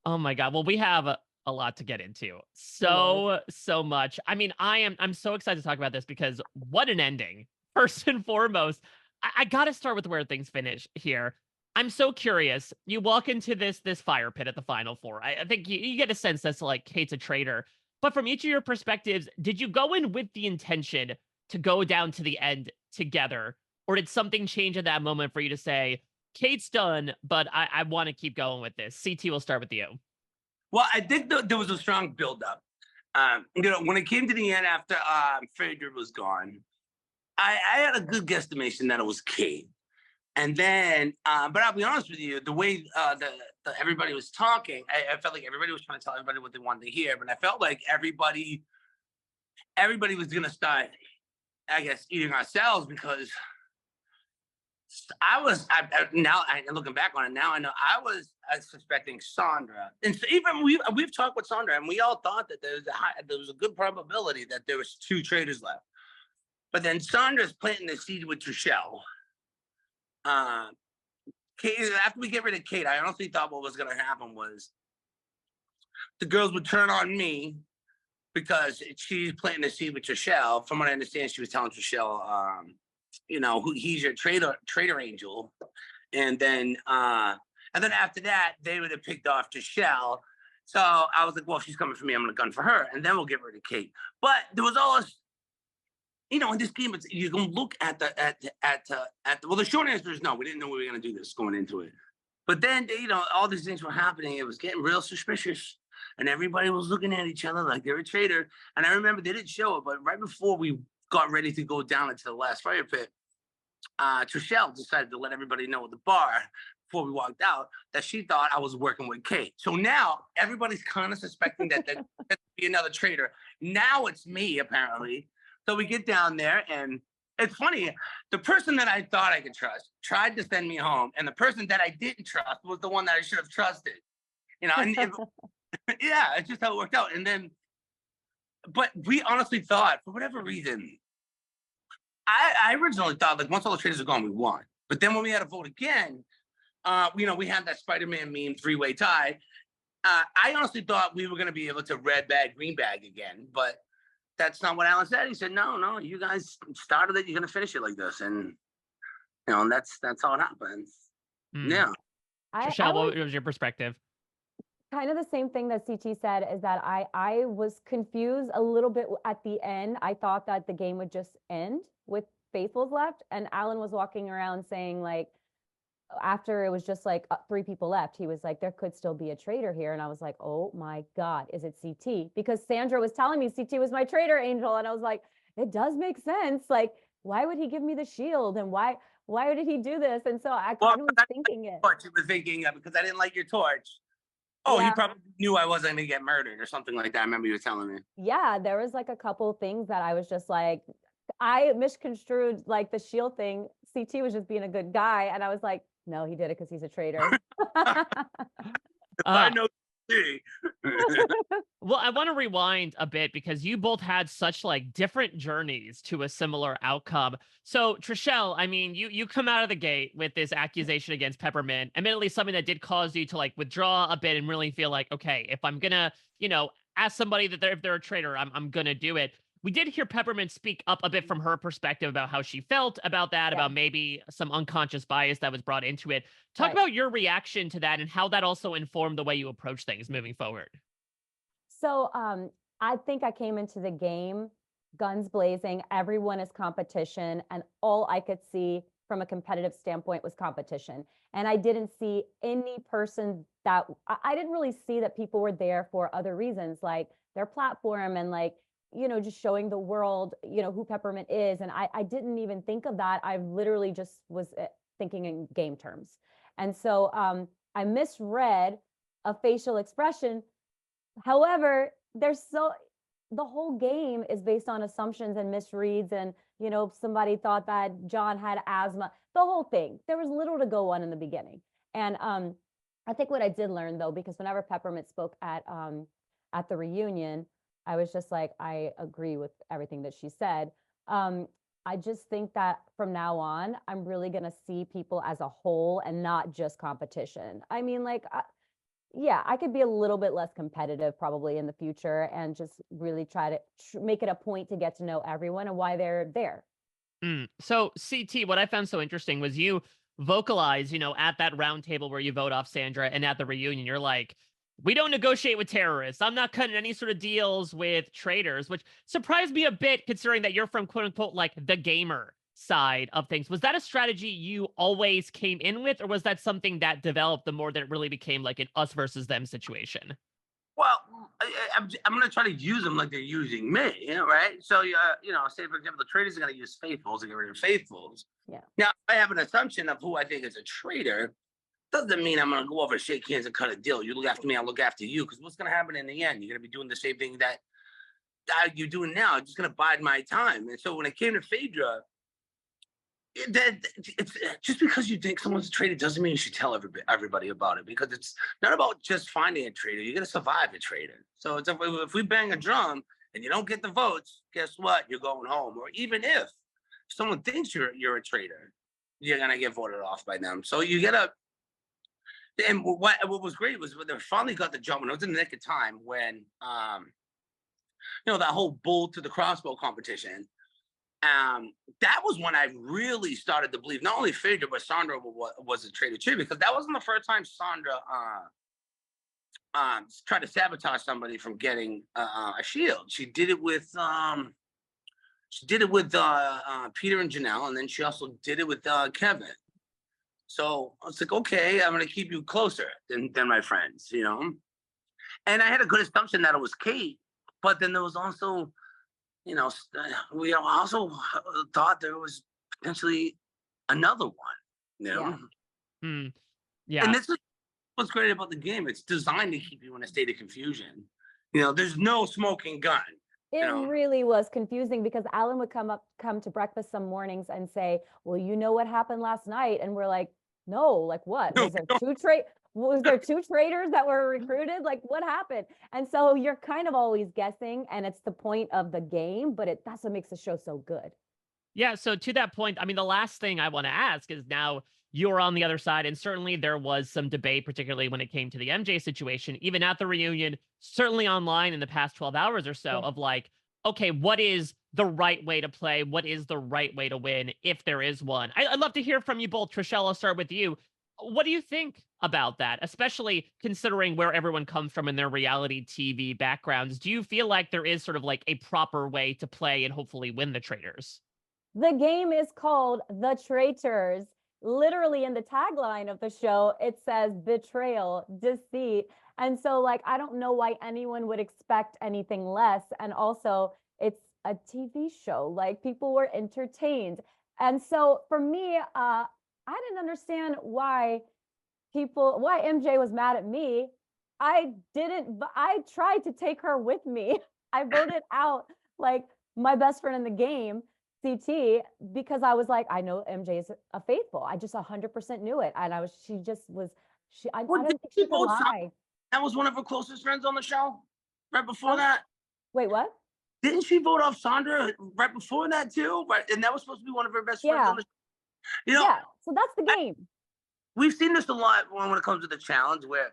Oh my God. Well, we have a lot to get into. Oh Lord. So much. I mean, I'm so excited to talk about this because what an ending. First and foremost, I gotta start with where things finish here. I'm so curious. You walk into this fire pit at the final four. I think you get a sense that's like Kate's a traitor. But from each of your perspectives, did you go in with the intention to go down to the end together? Or did something change at that moment for you to say, Kate's done, but I want to keep going with this? CT will start with you. Well, I think there was a strong buildup. When it came to the end after Frederick was gone, I had a good guesstimation that it was Kate. And then, but I'll be honest with you, the way everybody was talking, I felt like everybody was trying to tell everybody what they wanted to hear, but I felt like everybody was going to start, I guess, eating ourselves because now looking back on it now, I know I was suspecting Sandra, and so even we've talked with Sandra, and we all thought that there was a good probability that there was two traitors left. But then Sandra's planting the seed with Trishelle. Uh, Kate, after we get rid of Kate, I honestly thought what was going to happen was the girls would turn on me because she's planting the seed with Trishelle. From what I understand, she was telling Trishelle, who he's your traitor angel, and then after that, they would have picked off Trishelle. So I was like, well, she's coming for me. I'm going to gun for her, and then we'll get rid of Kate. But there was always, in this game, you're going to look at well, the short answer is no. We didn't know we were going to do this going into it. But then, all these things were happening. It was getting real suspicious. And everybody was looking at each other like they're a traitor. And I remember they didn't show it, but right before we got ready to go down into the last fire pit, Trishelle decided to let everybody know at the bar before we walked out that she thought I was working with Kate. So now everybody's kind of suspecting that there could be another traitor. Now it's me, apparently. So we get down there, and it's funny. The person that I thought I could trust tried to send me home, and the person that I didn't trust was the one that I should have trusted. Yeah, it's just how it worked out. And then, but we honestly thought, for whatever reason, I originally thought like once all the traitors are gone, we won. But then when we had to vote again, we had that Spider-Man meme three-way tie. I honestly thought we were going to be able to red bag, green bag again, but that's not what Alan said. He said, no, you guys started it. You're going to finish it like this. And, that's how it happens. Hmm. Yeah. Trishelle, I was what was your perspective? kind of the same thing that CT said, is that I was confused a little bit at the end. I thought that the game would just end with faithfuls left, and Alan was walking around saying like, after it was just like three people left, he was like, there could still be a traitor here. And I was like, oh my God, is it CT? Because Sandra was telling me CT was my traitor angel. And I was like, it does make sense. Like, why would he give me the shield? And why did he do this? And so I Well, kind of was thinking it. torch, you were thinking because I didn't like your torch. Oh, he Yeah. probably knew I wasn't going to get murdered or something like that. I remember you were telling me. Yeah. There was like a couple things that I was just like, I misconstrued like the shield thing. CT was just being a good guy. And I was like, no, he did it because he's a traitor. I Uh, know. well, I want to rewind a bit because you both had such like different journeys to a similar outcome. So, Trishelle, I mean, you come out of the gate with this accusation against Peppermint, admittedly something that did cause you to like withdraw a bit and really feel like, okay, if I'm gonna, ask somebody that if they're a traitor, I'm gonna do it. We did hear Peppermint speak up a bit from her perspective about how she felt about that, Yeah. about maybe some unconscious bias that was brought into it. Talk Right. about your reaction to that and how that also informed the way you approach things moving forward. So I think I came into the game guns blazing. Everyone is competition. And all I could see from a competitive standpoint was competition. And I didn't see any person that I didn't really see that people were there for other reasons, like their platform and like, just showing the world, who Peppermint is. And I didn't even think of that. I literally just was thinking in game terms. And so I misread a facial expression. However, the whole game is based on assumptions and misreads. And, somebody thought that John had asthma, the whole thing. There was little to go on in the beginning. And I think what I did learn though, because whenever Peppermint spoke at the reunion, I was just like, I agree with everything that she said. I just think that from now on, I'm really going to see people as a whole and not just competition. I mean, like, Yeah, I could be a little bit less competitive probably in the future and just really try to make it a point to get to know everyone and why they're there. So CT, what I found so interesting was you vocalize, at that round table where you vote off Sandra and at the reunion, you're like, we don't negotiate with terrorists. I'm not cutting any sort of deals with traitors, which surprised me a bit considering that you're from quote unquote like the gamer side of things. Was that a strategy you always came in with, or was that something that developed the more that it really became like an us versus them situation? Well, I'm going to try to use them like they're using me, right? So, say, for example, the traders are going to use faithfuls to get rid of faithfuls. Yeah. Now, I have an assumption of who I think is a traitor. Doesn't mean I'm going to go over, shake hands, and cut a deal. You look after me, I'll look after you. Because what's going to happen in the end? You're going to be doing the same thing that you're doing now. I'm just going to bide my time. And so when it came to Phaedra, it's just because you think someone's a traitor doesn't mean you should tell everybody about it, because it's not about just finding a traitor. You're going to survive a traitor. So it's if we bang a drum and you don't get the votes, guess what? You're going home. Or even if someone thinks you're a traitor, you're going to get voted off by them. So you get a. And what was great was when they finally got the jump, and it was in the nick of time when that whole bull to the crossbow competition. That was when I really started to believe not only Phaedra but Sandra was a traitor too, because that wasn't the first time Sandra tried to sabotage somebody from getting a shield. She did it with Peter and Janelle, and then she also did it with Kevin. So I was like, okay, I'm going to keep you closer than my friends, And I had a good assumption that it was Kate, but then there was also, we also thought there was potentially another one, Hmm. And Yeah. this is what's great about the game. It's designed to keep you in a state of confusion. There's no smoking gun. It really was confusing because Alan would come to breakfast some mornings and say, well, you know what happened last night? And we're like, no, like what? Was there two traitors that were recruited? Like what happened? And so you're kind of always guessing, and it's the point of the game, but that's what makes the show so good. Yeah, so to that point, I mean, the last thing I want to ask is now you're on the other side, and certainly there was some debate, particularly when it came to the MJ situation, even at the reunion, certainly online in the past 12 hours or so, of like, okay, what is the right way to play? What is the right way to win, if there is one? I'd love to hear from you both. Trishelle, I'll start with you. What do you think about that, especially considering where everyone comes from in their reality TV backgrounds? Do you feel like there is sort of like a proper way to play and hopefully win the traders? The game is called The Traitors. Literally in the tagline of the show, it says betrayal, deceit. And so, like, I don't know why anyone would expect anything less. And also, it's a TV show. Like, people were entertained. And so, for me, I didn't understand why MJ was mad at me. I didn't, but I tried to take her with me. I voted out, like, my best friend in the game, CT, because I was like, I know MJ is a faithful. I just 100% knew it. And I Well, don't think she could lie. That was one of her closest friends on the show right before Oh, that. wait, what? Didn't she vote off Sandra right before that too? Right, and that was supposed to be one of her best friends on the show. Yeah. So that's the game. We've seen this a lot when it comes to the challenge where,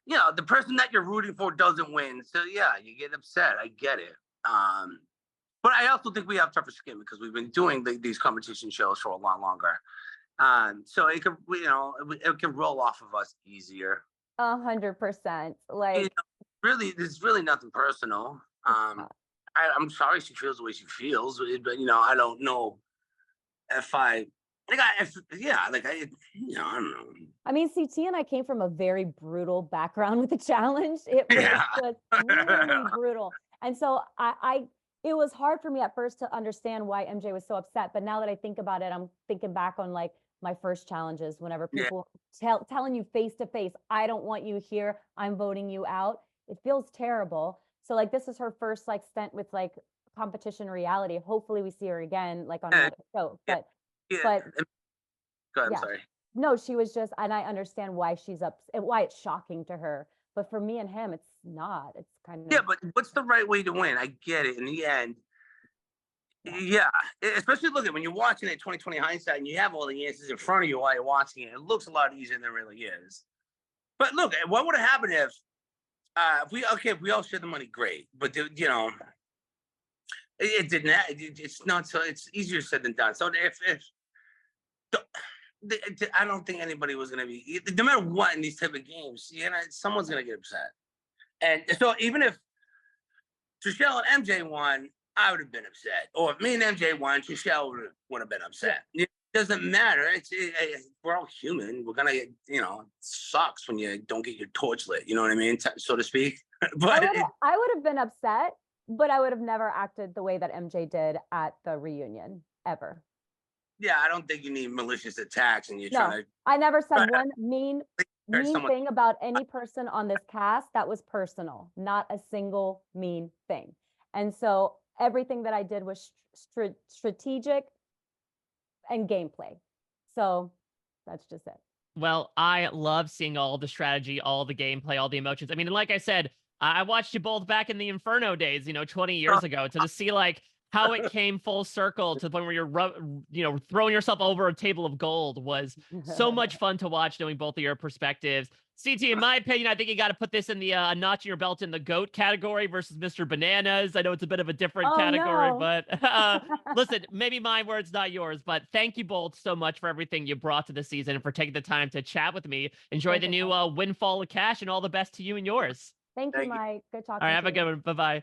the person that you're rooting for doesn't win. So yeah, you get upset. I get it. But I also think we have tougher skin because we've been doing these competition shows for a lot longer. So it can, it can roll off of us easier. 100%. Like, really, there's really nothing personal. I'm sorry she feels the way she feels, but I don't know if I I don't know. I mean, CT and I came from a very brutal background with the challenge. It was just really brutal. And so it was hard for me at first to understand why MJ was so upset. But now that I think about it, I'm thinking back on like my first challenges, whenever people telling you face to face, I don't want you here, I'm voting you out. It feels terrible. So like this is her first like stint with like competition reality. Hopefully we see her again like on another show. But Go ahead, I'm sorry. No, she was just, and I understand why she's why it's shocking to her. But for me and him, it's not. It's kind of but what's the right way to win? I get it. In the end, especially look at when you're watching it 2020 hindsight and you have all the answers in front of you while you're watching it. It looks a lot easier than it really is. But look, what would have happened if we all shared the money, great. But you know, it didn't. It's not so. It's easier said than done. So if I don't think anybody was going to be, no matter what in these type of games, you know, someone's going to get upset. And so even if Trishelle and MJ won, I would have been upset. Or if me and MJ won, Trishelle would have been upset. It doesn't matter. We're all human. We're gonna get, you know, it sucks when you don't get your torch lit. You know what I mean, so to speak. But I would have been upset, but I would have never acted the way that MJ did at the reunion ever. Yeah, I don't think you need malicious attacks, and you're No, trying to. I never said one mean someone- thing about any person on this cast that was personal, not a single mean thing. And so everything that I did was strategic and gameplay. So that's just it. Well, I love seeing all the strategy, all the gameplay, all the emotions. I mean, like I said, I watched you both back in the Inferno days, 20 years ago, to see like how it came full circle to the point where you're, throwing yourself over a table of gold was so much fun to watch, knowing both of your perspectives. CT, in my opinion, I think you got to put this in the notching your belt in the GOAT category versus Mr. Bananas. I know it's a bit of a different category, no. but listen, maybe my words, not yours, but thank you both so much for everything you brought to the season and for taking the time to chat with me. Enjoy the new windfall of cash, and all the best to you and yours. Thank you, Mike. Good talking All right, to have a you. good one. Bye-bye.